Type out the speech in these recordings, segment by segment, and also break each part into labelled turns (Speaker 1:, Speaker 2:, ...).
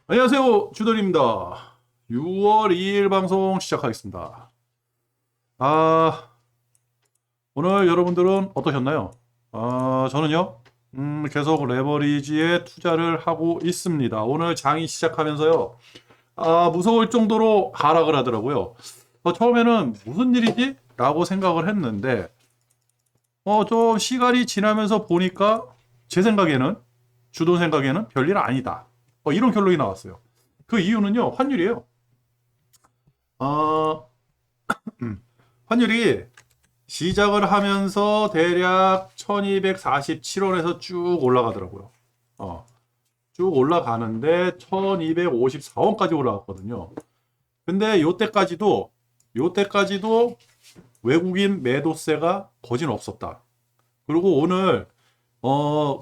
Speaker 1: 안녕하세요, 주돈입니다. 6월 2일 방송 시작하겠습니다. 아, 오늘 여러분들은 어떠셨나요? 저는요, 계속 레버리지에 투자를 하고 있습니다. 오늘 장이 시작하면서요, 무서울 정도로 하락을 하더라고요. 처음에는 무슨 일이지? 라고 생각을 했는데, 좀 시간이 지나면서 보니까 제 생각에는, 주돈 생각에는 별일 아니다. 이런 결론이 나왔어요. 그 이유는요, 환율이에요. 어, 환율이 시작을 하면서 대략 1247원에서 쭉 올라가더라고요. 어, 쭉 올라가는데 1254원까지 올라갔거든요. 근데 요때까지도 외국인 매도세가 거진 없었다. 그리고 오늘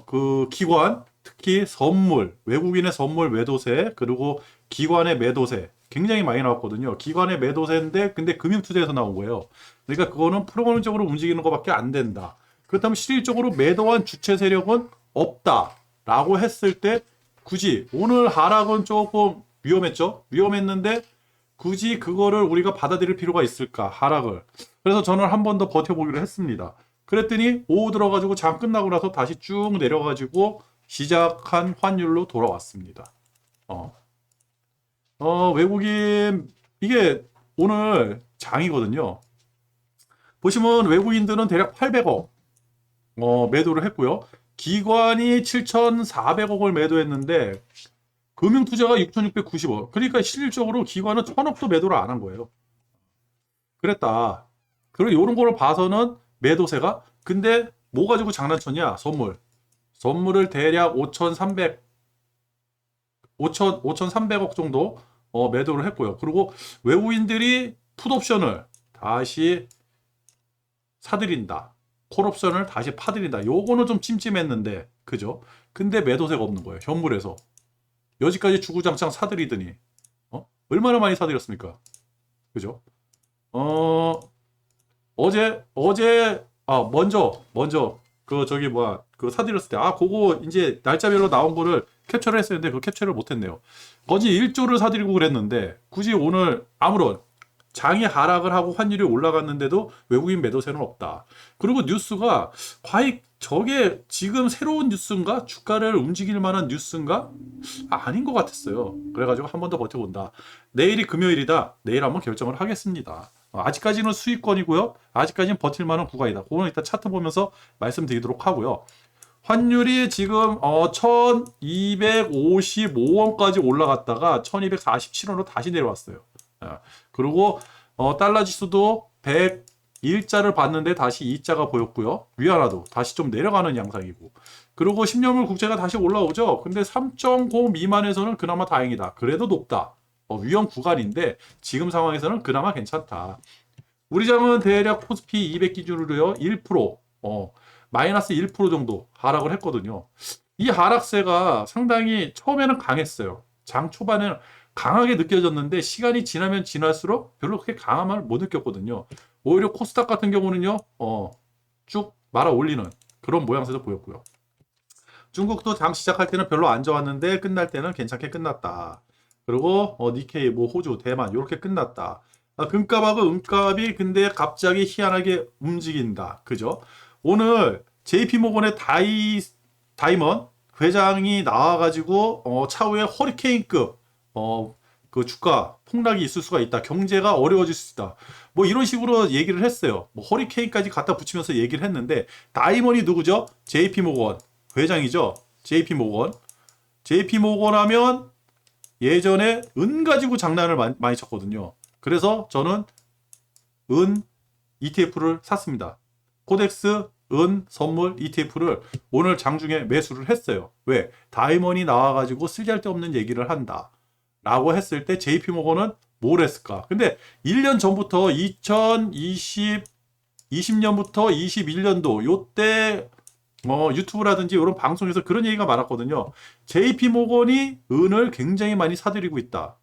Speaker 1: 그 기관, 특히 선물, 외국인의 선물 매도세, 그리고 기관의 매도세 굉장히 많이 나왔거든요. 기관의 매도세인데 근데 금융투자에서 나온 거예요. 그러니까 그거는 프로그램적으로 움직이는 것밖에 안 된다. 그렇다면 실질적으로 매도한 주체 세력은 없다라고 했을 때 굳이 오늘 하락은 조금 위험했죠. 위험했는데 굳이 그거를 우리가 받아들일 필요가 있을까, 하락을. 그래서 저는 한 번 더 버텨보기로 했습니다. 그랬더니 오후 들어가지고 장 끝나고 나서 다시 쭉 내려가지고 시작한 환율로 돌아왔습니다. 어, 외국인 이게 오늘 장이거든요. 보시면 외국인들은 대략 800억 매도를 했고요. 기관이 7,400억을 매도했는데 금융투자가 6,690억. 그러니까 실질적으로 기관은 1,000억도 매도를 안 한 거예요. 그랬다. 그리고 이런 거를 봐서는 매도세가, 근데 뭐 가지고 장난쳤냐? 선물을 대략 5,300억 정도 매도를 했고요. 그리고 외국인들이 풋옵션을 다시 사들인다. 콜옵션을 다시 파들인다. 요거는 좀 찜찜했는데, 그죠? 근데 매도세가 없는 거예요. 현물에서. 여지까지 주구장창 사들이더니, 얼마나 많이 사들였습니까? 그죠? 어, 먼저, 그 사들였을 때, 그거 이제 날짜별로 나온 거를 캡처를 했었는데, 그 캡처를 못했네요. 거지 1조를 사들이고 그랬는데, 굳이 오늘 아무런 장이 하락을 하고 환율이 올라갔는데도 외국인 매도세는 없다. 그리고 뉴스가 과연 저게 지금 새로운 뉴스인가? 주가를 움직일 만한 뉴스인가? 아닌 것 같았어요. 그래가지고 한 번 더 버텨본다. 내일이 금요일이다. 내일 한번 결정을 하겠습니다. 아직까지는 수익권이고요. 아직까지는 버틸 만한 구간이다. 그거는 일단 차트 보면서 말씀드리도록 하고요. 환율이 지금 1255원까지 올라갔다가 1247원으로 다시 내려왔어요. 그리고 달러 지수도 101자를 봤는데 다시 2자가 보였고요. 위안화도 다시 좀 내려가는 양상이고. 그리고 10년물 국채가 다시 올라오죠. 근데 3.9 미만에서는 그나마 다행이다. 그래도 높다. 위험 구간인데 지금 상황에서는 그나마 괜찮다. 우리 장은 대략 코스피 200 기준으로요. 1%, 마이너스 1% 정도 하락을 했거든요. 이 하락세가 상당히 처음에는 강했어요. 장 초반에는 강하게 느껴졌는데 시간이 지나면 지날수록 별로 그렇게 강함을 못 느꼈거든요. 오히려 코스닥 같은 경우는요, 쭉 말아 올리는 그런 모양새도 보였고요. 중국도 장 시작할 때는 별로 안 좋았는데 끝날 때는 괜찮게 끝났다. 그리고 니케이, 뭐 호주, 대만 이렇게 끝났다. 금값하고 은값이 근데 갑자기 희한하게 움직인다. 그죠? 오늘 JP모건의 다이먼 회장이 나와가지고 차후에 허리케인급 그 주가 폭락이 있을 수가 있다. 경제가 어려워질 수 있다. 뭐 이런 식으로 얘기를 했어요. 뭐 허리케인까지 갖다 붙이면서 얘기를 했는데 다이먼이 누구죠? JP모건 회장이죠. JP모건. JP모건 하면 예전에 은 가지고 장난을 많이 쳤거든요. 그래서 저는 은 ETF를 샀습니다. 코덱스 은 선물 ETF를 오늘 장중에 매수를 했어요. 왜? 다이먼이 나와가지고 쓸데없는 얘기를 한다. 라고 했을 때 JP모건은 뭘 했을까? 근데 1년 전부터 2020년부터 21년도 요때 유튜브라든지 이런 방송에서 그런 얘기가 많았거든요. JP모건이 은을 굉장히 많이 사들이고 있다.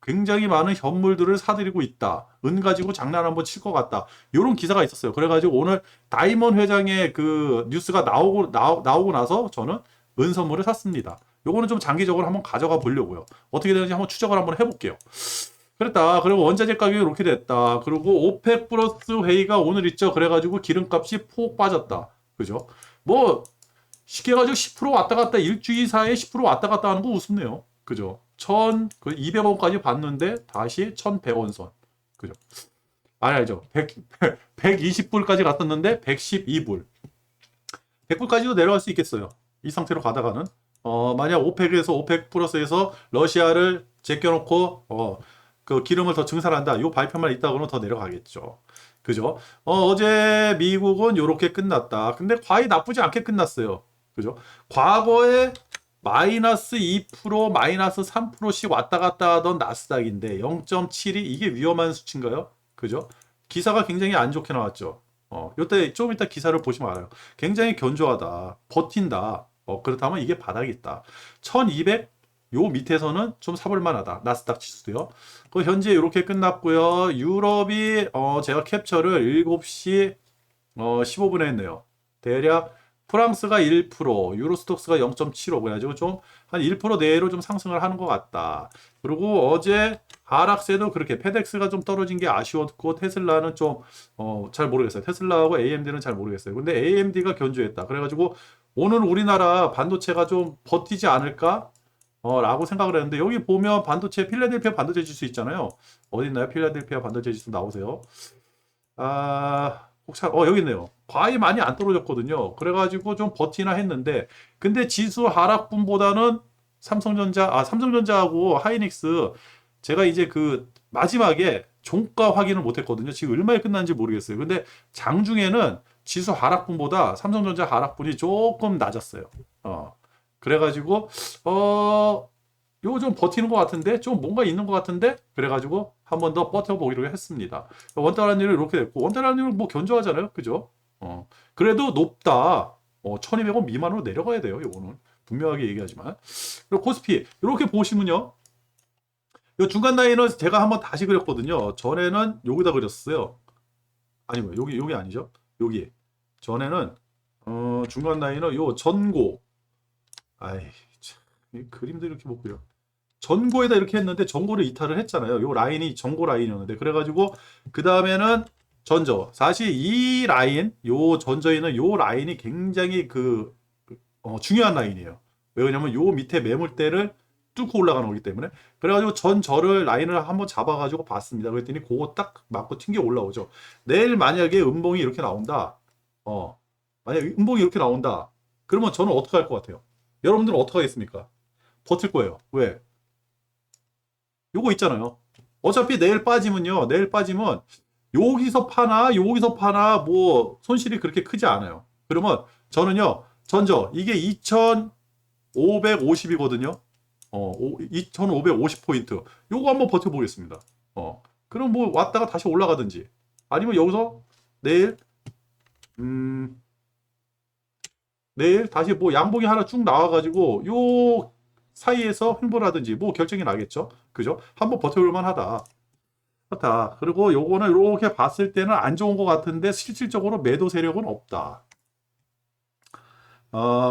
Speaker 1: 굉장히 많은 현물들을 사들이고 있다. 은 가지고 장난 한번 칠 것 같다. 이런 기사가 있었어요. 그래가지고 오늘 다이먼 회장의 그 뉴스가 나오고 나서 저는 은 선물을 샀습니다. 요거는 좀 장기적으로 한번 가져가 보려고요. 어떻게 되는지 한번 추적을 한번 해볼게요. 그랬다. 그리고 원자재 가격이 이렇게 됐다. 그리고 오펙 플러스 회의가 오늘 있죠. 그래가지고 기름값이 폭 빠졌다. 그죠? 뭐 쉽게 가지고 10% 왔다 갔다 일주일 사이에 10% 왔다 갔다 하는 거 우습네요. 그죠? 200원까지 봤는데 다시 1100원 선. 그죠? 아니죠. 120불까지 갔었는데 112불. 100불까지도 내려갈 수 있겠어요. 이 상태로 가다가는. 만약 오펙에서 오펙 플러스에서 러시아를 제껴놓고 그 기름을 더 증산한다. 요 발표만 있다고는 더 내려가겠죠. 그죠? 어제 미국은 요렇게 끝났다. 근데 과히 나쁘지 않게 끝났어요. 그죠? 과거에 마이너스 2%, 마이너스 3%씩 왔다 갔다 하던 나스닥인데 0.72 이게 위험한 수치인가요? 그죠? 기사가 굉장히 안 좋게 나왔죠. 요때 좀 이따 기사를 보시면 알아요. 굉장히 견조하다. 버틴다. 그렇다면 이게 바닥이 있다. 1200, 요 밑에서는 좀 사볼 만하다. 나스닥 지수도요. 현재 이렇게 끝났고요. 유럽이 제가 캡처를 7시 15분에 했네요. 대략 프랑스가 1%, 유로스톡스가 0.75 그래가지고 좀 한 1% 내로 좀 상승을 하는 것 같다. 그리고 어제 하락세도 그렇게 페덱스가 좀 떨어진 게 아쉬웠고 테슬라는 좀 잘 모르겠어요. 테슬라하고 AMD는 잘 모르겠어요. 근데 AMD가 견조했다. 그래가지고 오늘 우리나라 반도체가 좀 버티지 않을까? 라고 생각을 했는데 여기 보면 반도체 필라델피아 반도체 지수 있잖아요. 어디 있나요? 필라델피아 반도체 지수 나오세요. 혹시 여기 있네요. 과히 많이 안 떨어졌거든요. 그래가지고 좀 버티나 했는데 근데 지수 하락분보다는 삼성전자하고 하이닉스 제가 이제 그 마지막에 종가 확인을 못했거든요. 지금 얼마에 끝났는지 모르겠어요. 근데 장중에는 지수 하락분보다 삼성전자 하락분이 조금 낮았어요. 그래가지고 요거 좀 버티는 것 같은데 좀 뭔가 있는 것 같은데 그래가지고 한 번 더 버텨보기로 했습니다. 원달러율이 이렇게 됐고 원달러율은 뭐 견조하잖아요. 그죠? 그래도 높다. 1200원 미만으로 내려가야 돼요. 요거는 분명하게 얘기하지만 그리고 코스피 이렇게 보시면요. 요 중간 라인은 제가 한번 다시 그렸거든요. 전에는 여기다 그렸어요. 아니고 여기 아니죠? 여기 전에는 중간 라인은 요 전고 아이 참, 이 그림도 이렇게 못 그려. 전고에다 이렇게 했는데 전고를 이탈을 했잖아요. 요 라인이 전고 라인이었는데 그래가지고 그 다음에는 전저. 사실 이 라인, 요 전저에 있는 요 라인이 굉장히 중요한 라인이에요. 왜냐면 요 밑에 매물대를 뚫고 올라가는 거기 때문에. 그래가지고 전저를 라인을 한번 잡아가지고 봤습니다. 그랬더니 그거 딱 맞고 튕겨 올라오죠. 내일 만약에 음봉이 이렇게 나온다. 만약 음봉이 이렇게 나온다. 그러면 저는 어떻게 할 것 같아요? 여러분들은 어떻게 하겠습니까? 버틸 거예요. 왜? 요거 있잖아요. 어차피 내일 빠지면 여기서 파나 뭐 손실이 그렇게 크지 않아요. 그러면 저는요. 전저 이게 2550이거든요. 2550포인트. 요거 한번 버텨보겠습니다. 그럼 뭐 왔다가 다시 올라가든지 아니면 여기서 내일 내일 다시 뭐 양봉이 하나 쭉 나와가지고 요 사이에서 횡보라든지 뭐 결정이 나겠죠. 그죠? 한번 버텨볼 만하다. 그렇다. 그리고 요거는 이렇게 봤을 때는 안 좋은 것 같은데 실질적으로 매도 세력은 없다.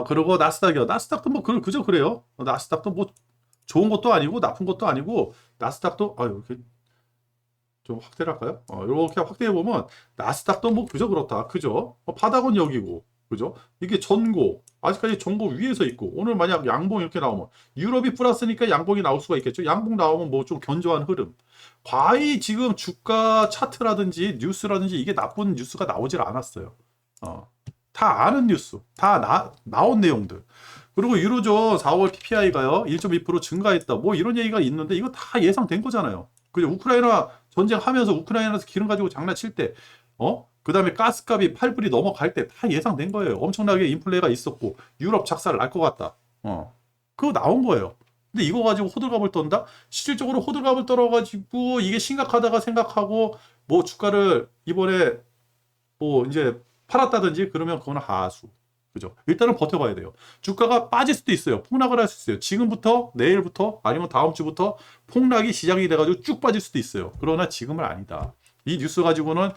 Speaker 1: 그리고 나스닥이요. 나스닥도 뭐 그저 그래요. 나스닥도 뭐 좋은 것도 아니고 나쁜 것도 아니고 나스닥도 이렇게 좀 확대를 할까요? 이렇게 확대해 보면 나스닥도 뭐 그저 그렇다. 그죠? 바닥은 여기고. 그죠? 이게 전고. 아직까지 전고 위에서 있고. 오늘 만약 양봉 이렇게 나오면 유럽이 플러스니까 양봉이 나올 수가 있겠죠. 양봉 나오면 뭐 좀 견조한 흐름. 과히 지금 주가 차트라든지 뉴스라든지 이게 나쁜 뉴스가 나오질 않았어요. 다 아는 뉴스. 다 나온 내용들. 그리고 유로존 4월 PPI가요. 1.2% 증가했다. 뭐 이런 얘기가 있는데 이거 다 예상된 거잖아요. 그죠? 우크라이나 전쟁하면서 우크라이나에서 기름 가지고 장난칠 때 그 다음에 가스값이 8불이 넘어갈 때 다 예상된 거예요. 엄청나게 인플레가 있었고 유럽 작살 날 것 같다. 그거 나온 거예요. 근데 이거 가지고 호들갑을 떤다? 실질적으로 호들갑을 떨어가지고 이게 심각하다가 생각하고 뭐 주가를 이번에 뭐 이제 팔았다든지 그러면 그거는 하수. 그죠? 일단은 버텨봐야 돼요. 주가가 빠질 수도 있어요. 폭락을 할 수 있어요. 지금부터, 내일부터, 아니면 다음 주부터 폭락이 시작이 돼가지고 쭉 빠질 수도 있어요. 그러나 지금은 아니다. 이 뉴스 가지고는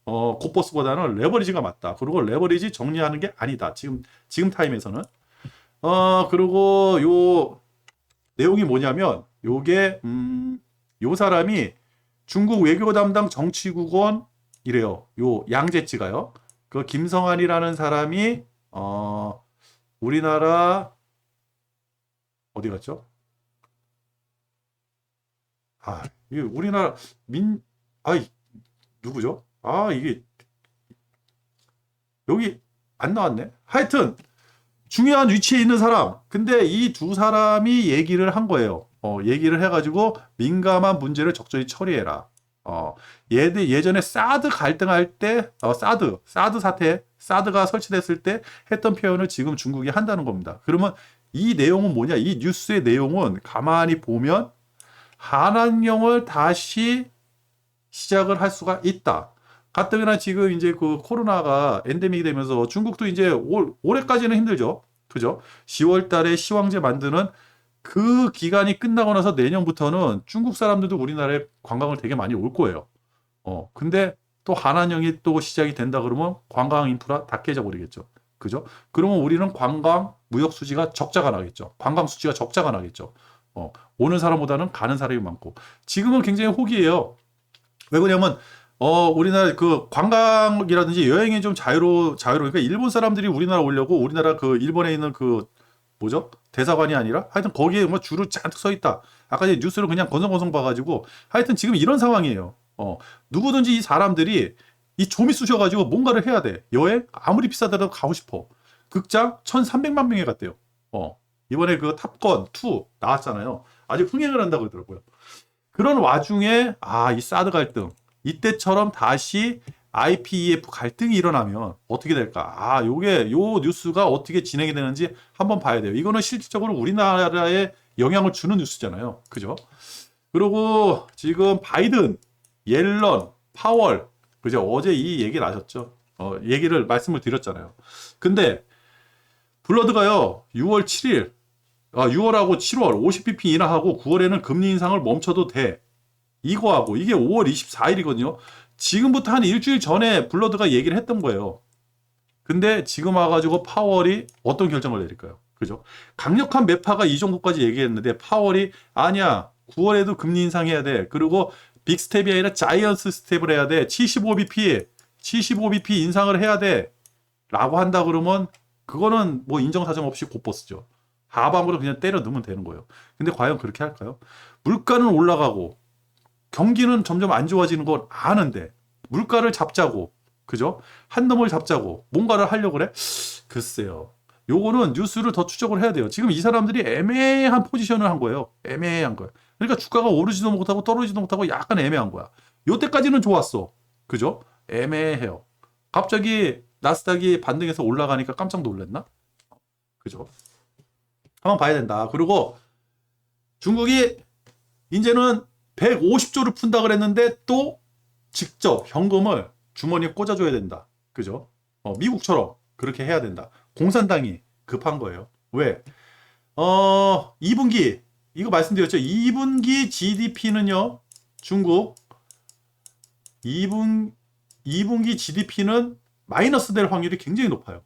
Speaker 1: 곧버스보다는 레버리지가 맞다. 그리고 레버리지 정리하는 게 아니다. 지금 타임에서는. 그리고 요 내용이 뭐냐면 요게 요 사람이 중국 외교 담당 정치국원이래요. 요 양재찌가요. 그 김성한이라는 사람이 우리나라 어디 갔죠? 아, 이게 우리나라 민 아이 누구죠? 아, 이게 여기 안 나왔네. 하여튼 중요한 위치에 있는 사람. 근데 이 두 사람이 얘기를 한 거예요. 얘기를 해가지고 민감한 문제를 적절히 처리해라. 얘들 예전에 사드 갈등할 때, 사드 사태, 사드가 설치됐을 때 했던 표현을 지금 중국이 한다는 겁니다. 그러면 이 내용은 뭐냐? 이 뉴스의 내용은 가만히 보면 한한령을 다시 시작을 할 수가 있다. 가뜩이나 지금 이제 그 코로나가 엔데믹이 되면서 중국도 이제 올해까지는 힘들죠. 그죠? 10월 달에 시황제 만드는 그 기간이 끝나고 나서 내년부터는 중국 사람들도 우리나라에 관광을 되게 많이 올 거예요. 근데 또 한한령이 또 시작이 된다 그러면 관광 인프라 다 깨져버리겠죠. 그죠? 그러면 우리는 관광 무역 수지가 적자가 나겠죠. 관광 수지가 적자가 나겠죠. 오는 사람보다는 가는 사람이 많고. 지금은 굉장히 호기예요. 왜 그러냐면 우리나라 그 관광이라든지 여행이 좀 자유로우니까 일본 사람들이 우리나라 오려고 우리나라 그 일본에 있는 그 뭐죠? 대사관이 아니라 하여튼 거기에 뭐 줄을 잔뜩 서 있다. 아까 이제 뉴스를 그냥 건성건성 봐가지고 하여튼 지금 이런 상황이에요. 누구든지 이 사람들이 이 좀이 쑤셔가지고 뭔가를 해야 돼. 여행 아무리 비싸더라도 가고 싶어. 극장 1,300만 명이 갔대요. 이번에 그 탑건 2 나왔잖아요. 아직 흥행을 한다고 그러더라고요. 그런 와중에 이 사드 갈등 이때처럼 다시 IPEF 갈등이 일어나면 어떻게 될까? 요게 요 뉴스가 어떻게 진행이 되는지 한번 봐야 돼요. 이거는 실질적으로 우리나라에 영향을 주는 뉴스잖아요. 그죠? 그리고 지금 바이든, 옐런, 파월, 그죠? 어제 이 얘기 나셨죠? 얘기를 말씀을 드렸잖아요. 근데 블러드가요, 6월 7일, 6월하고 7월 50bp 인하하고 9월에는 금리 인상을 멈춰도 돼. 이거하고 이게 5월 24일이거든요. 지금부터 한 일주일 전에 블러드가 얘기를 했던 거예요. 근데 지금 와가지고 파월이 어떤 결정을 내릴까요? 그죠? 강력한 매파가 이 정도까지 얘기했는데 파월이 아니야. 9월에도 금리 인상해야 돼. 그리고 빅 스텝이 아니라 자이언트 스텝을 해야 돼. 75bp 인상을 해야 돼. 라고 한다 그러면 그거는 뭐 인정사정 없이 곧버스죠. 하방으로 그냥 때려 넣으면 되는 거예요. 근데 과연 그렇게 할까요? 물가는 올라가고 경기는 점점 안 좋아지는 걸 아는데 물가를 잡자고 그죠? 한 놈을 잡자고 뭔가를 하려고 그래? 글쎄요. 요거는 뉴스를 더 추적을 해야 돼요. 지금 이 사람들이 애매한 포지션을 한 거예요. 애매한 거예요. 그러니까 주가가 오르지도 못하고 떨어지지도 못하고 약간 애매한 거야. 요때까지는 좋았어. 그죠? 애매해요. 갑자기 나스닥이 반등해서 올라가니까 깜짝 놀랐나? 그죠? 한번 봐야 된다. 그리고 중국이 이제는 150조를 푼다 그랬는데 또 직접 현금을 주머니에 꽂아줘야 된다. 그죠? 미국처럼 그렇게 해야 된다. 공산당이 급한 거예요. 왜? 2분기 이거 말씀드렸죠. 2분기 GDP는요. 중국 2분기 GDP는 마이너스 될 확률이 굉장히 높아요.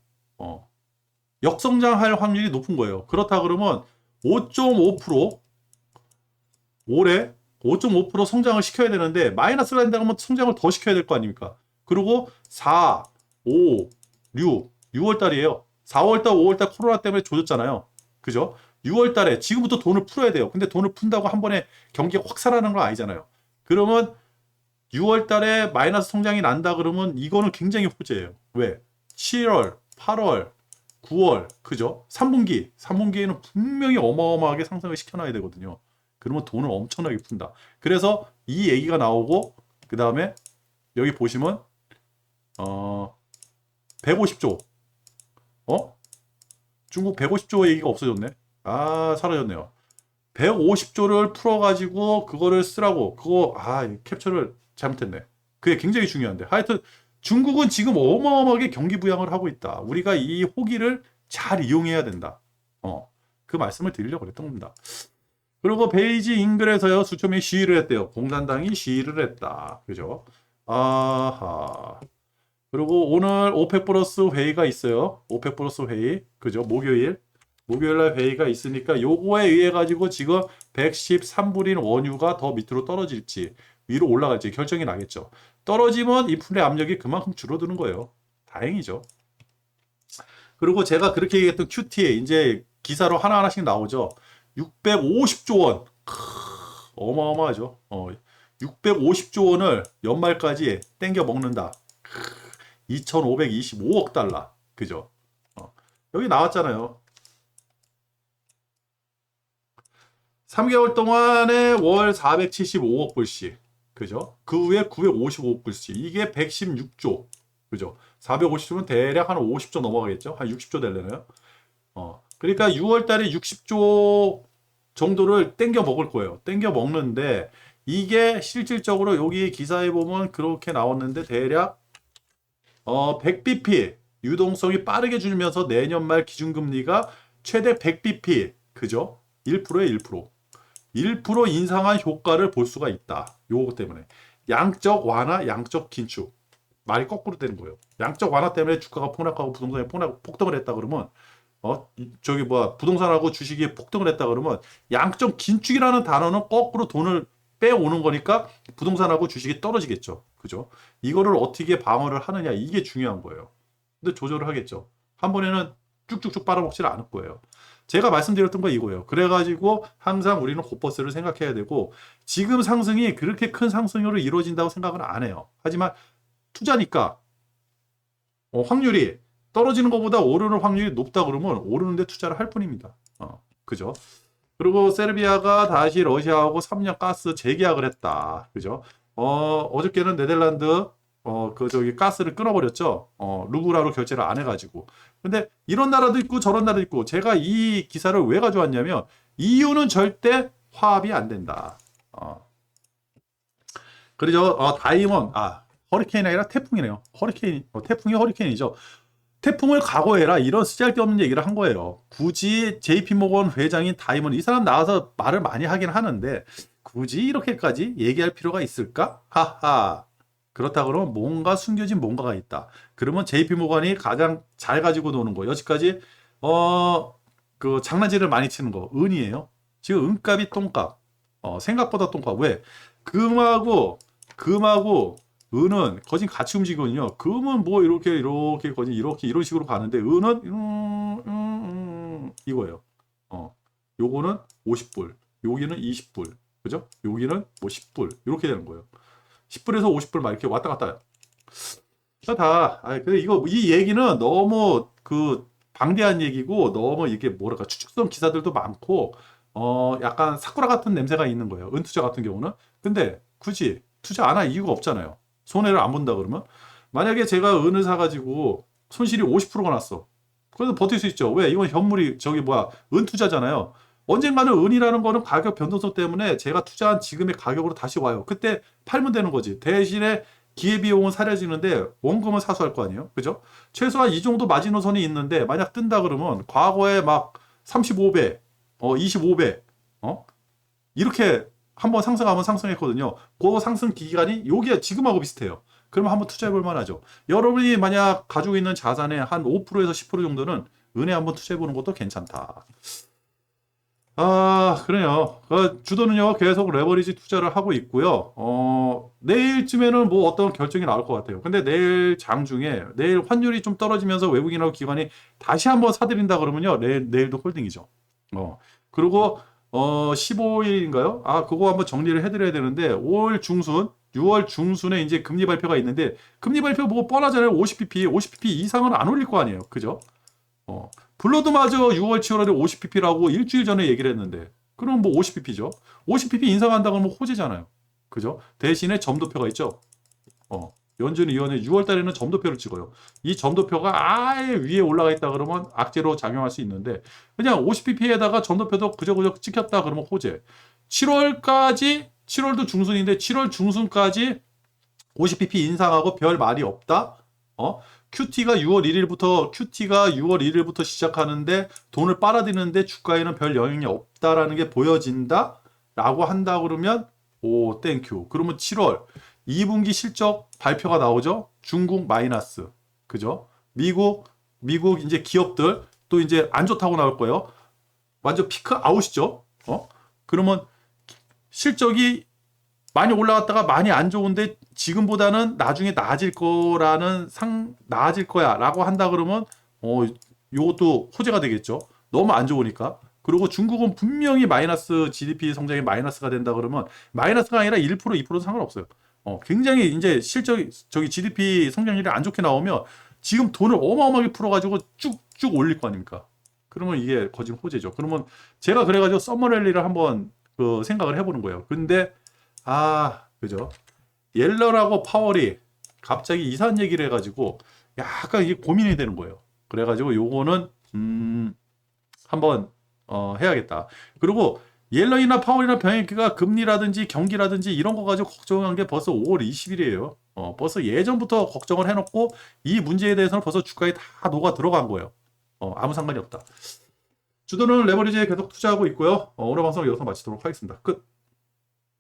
Speaker 1: 역성장할 확률이 높은 거예요. 그렇다 그러면 5.5% 올해 5.5% 성장을 시켜야 되는데 마이너스가 된다고 하면 성장을 더 시켜야 될 거 아닙니까? 그리고 4, 5, 6월 달이에요. 4월 달, 5월 달 코로나 때문에 조졌잖아요. 그죠? 6월 달에 지금부터 돈을 풀어야 돼요. 근데 돈을 푼다고 한 번에 경기가 확 살아나는 건 아니잖아요. 그러면 6월 달에 마이너스 성장이 난다 그러면 이거는 굉장히 호재예요. 왜? 7월, 8월, 9월, 그죠? 3분기에는 분명히 어마어마하게 상승을 시켜놔야 되거든요. 그러면 돈을 엄청나게 푼다. 그래서 이 얘기가 나오고 그 다음에 여기 보시면 150조 중국 150조 얘기가 없어졌네. 사라졌네요. 150조를 풀어가지고 그거를 쓰라고 그거 캡처를 잘못했네. 그게 굉장히 중요한데 하여튼 중국은 지금 어마어마하게 경기 부양을 하고 있다. 우리가 이 호기를 잘 이용해야 된다. 그 말씀을 드리려고 그랬던 겁니다. 그리고 베이지 잉글에서요 수천 명이 시위를 했대요. 공산당이 시위를 했다. 그죠? 아하. 그리고 오늘 오펙 플러스 회의가 있어요. 오펙 플러스 회의. 그죠? 목요일 목요일날 회의가 있으니까 요거에 의해 가지고 지금 113불인 원유가 더 밑으로 떨어질지 위로 올라갈지 결정이 나겠죠. 떨어지면 인플레 압력이 그만큼 줄어드는 거예요. 다행이죠. 그리고 제가 그렇게 얘기했던 QT 이제 기사로 하나하나씩 나오죠. 650조 원. 어마어마하죠. 650조 원을 연말까지 땡겨 먹는다. 2,525억 달러. 그죠? 여기 나왔잖아요. 3개월 동안에 월 475억 불씩. 그죠? 그 후에 955억 불씩. 이게 116조. 그죠? 450조면 대략 한 50조 넘어가겠죠? 한 60조 되려나요? 그러니까 6월 달에 60조 정도를 땡겨 먹을 거예요. 땡겨 먹는데 이게 실질적으로 여기 기사에 보면 그렇게 나왔는데 대략 100bp 유동성이 빠르게 줄면서 내년 말 기준금리가 최대 100bp 그죠? 1%에 1%. 1% 인상한 효과를 볼 수가 있다. 요거 때문에. 양적 완화, 양적 긴축. 말이 거꾸로 되는 거예요. 양적 완화 때문에 주가가 폭락하고 부동산이 폭등을 했다 그러면 부동산하고 주식이 폭등을 했다 그러면 양적 긴축이라는 단어는 거꾸로 돈을 빼오는 거니까 부동산하고 주식이 떨어지겠죠. 그죠? 이거를 어떻게 방어를 하느냐 이게 중요한 거예요. 근데 조절을 하겠죠. 한 번에는 쭉쭉쭉 빨아먹지는 않을 거예요. 제가 말씀드렸던 거 이거예요. 그래가지고 항상 우리는 고퍼스를 생각해야 되고 지금 상승이 그렇게 큰 상승으로 이루어진다고 생각은 안 해요. 하지만 투자니까 확률이 떨어지는 것보다 오르는 확률이 높다 그러면 오르는데 투자를 할 뿐입니다. 그죠? 그리고 세르비아가 다시 러시아하고 3년 가스 재계약을 했다. 그죠? 어저께는 네덜란드 가스를 끊어버렸죠. 루블화로 결제를 안 해가지고. 근데 이런 나라도 있고 저런 나라도 있고 제가 이 기사를 왜 가져왔냐면 이유는 절대 화합이 안 된다. 그러죠. 다이먼 허리케인이 아니라 태풍이네요. 태풍이 허리케인이죠. 태풍을 각오해라 이런 쓰잘데없는 얘기를 한 거예요. 굳이 JP모건 회장인 다이먼 이 사람 나와서 말을 많이 하긴 하는데 굳이 이렇게까지 얘기할 필요가 있을까? 하하. 그렇다 그러면 뭔가 숨겨진 뭔가가 있다. 그러면 JP모건이 가장 잘 가지고 노는 거 여지까지 장난질을 많이 치는 거 은이에요. 지금 은값이 똥값. 생각보다 똥값. 왜? 금하고 은은 거진 같이 움직이거든요. 금은 뭐 이렇게 거진 이런 식으로 가는데 은은 이거예요. 요거는 50불, 여기는 20불, 그죠? 여기는 뭐 10불 이렇게 되는 거예요. 10불에서 50불 막 이렇게 왔다 갔다. 이 얘기는 너무 방대한 얘기고 너무 이게 추측성 기사들도 많고 약간 사쿠라 같은 냄새가 있는 거예요. 은투자 같은 경우는. 근데 굳이 투자 안 할 이유가 없잖아요. 손해를 안 본다 그러면 만약에 제가 은을 사가지고 손실이 50%가 났어. 그래도 버틸 수 있죠. 왜? 이건 현물이 은 투자잖아요. 언젠가는 은이라는 거는 가격 변동성 때문에 제가 투자한 지금의 가격으로 다시 와요. 그때 팔면 되는 거지. 대신에 기회비용은 사려지는데 원금은 사수할 거 아니에요. 그죠? 최소한 이 정도 마지노선이 있는데 만약 뜬다 그러면 과거에 막 35배, 25배, 이렇게 한번 상승하면 상승했거든요. 그 상승 기간이 요게 지금하고 비슷해요. 그러면 한번 투자해 볼 만하죠. 여러분이 만약 가지고 있는 자산의 한 5%에서 10% 정도는 은에 한번 투자해 보는 것도 괜찮다. 그래요. 주도는요, 계속 레버리지 투자를 하고 있고요. 내일쯤에는 뭐 어떤 결정이 나올 것 같아요. 근데 내일 장중에, 내일 환율이 좀 떨어지면서 외국인하고 기관이 다시 한번 사들인다 그러면요, 내일도 홀딩이죠. 그리고, 15일인가요? 그거 한번 정리를 해드려야 되는데, 6월 중순에 이제 금리 발표가 있는데, 금리 발표 뭐 뻔하잖아요. 50bp 이상은 안 올릴 거 아니에요. 그죠? 블러드마저 6월, 7월에 50pp라고 일주일 전에 얘기를 했는데 그럼 뭐 50pp죠. 50pp 인상한다고 하면 호재잖아요. 그죠? 대신에 점도표가 있죠. 연준위원회 6월 달에는 점도표를 찍어요. 이 점도표가 아예 위에 올라가 있다 그러면 악재로 작용할 수 있는데 그냥 50pp에다가 점도표도 그저 찍혔다 그러면 호재. 7월도 중순인데 7월 중순까지 50pp 인상하고 별 말이 없다. QT가 6월 1일부터 시작하는데 돈을 빨아들이는데 주가에는 별 영향이 없다라는 게 보여진다 라고 한다 그러면 오 땡큐. 그러면 7월 2분기 실적 발표가 나오죠. 중국 마이너스. 그죠? 미국 이제 기업들 또 이제 안 좋다고 나올 거예요. 완전 피크 아웃이죠. 그러면 실적이 많이 올라갔다가 많이 안 좋은데 지금보다는 나중에 나아질 거야라고 한다 그러면 요것도 호재가 되겠죠. 너무 안 좋으니까. 그리고 중국은 분명히 마이너스 GDP 성장이 마이너스가 된다 그러면 마이너스가 아니라 1% 2%도 상관없어요. 굉장히 이제 저기 GDP 성장률이 안 좋게 나오면 지금 돈을 어마어마하게 풀어가지고 쭉쭉 올릴 거 아닙니까? 그러면 이게 거진 호재죠. 그러면 제가 그래가지고 서머랠리를 한번 그 생각을 해보는 거예요. 근데 그죠? 옐런하고 파월이 갑자기 이상한 얘기를 해가지고 약간 이게 고민이 되는 거예요. 그래가지고 요거는 한번 해야겠다. 그리고 옐런이나 파월이나 병행기가 금리라든지 경기라든지 이런 거 가지고 걱정한 게 벌써 5월 20일이에요. 벌써 예전부터 걱정을 해놓고 이 문제에 대해서는 벌써 주가에 다 녹아 들어간 거예요. 아무 상관이 없다. 주도는 레버리지에 계속 투자하고 있고요. 오늘 방송 여기서 마치도록 하겠습니다. 끝.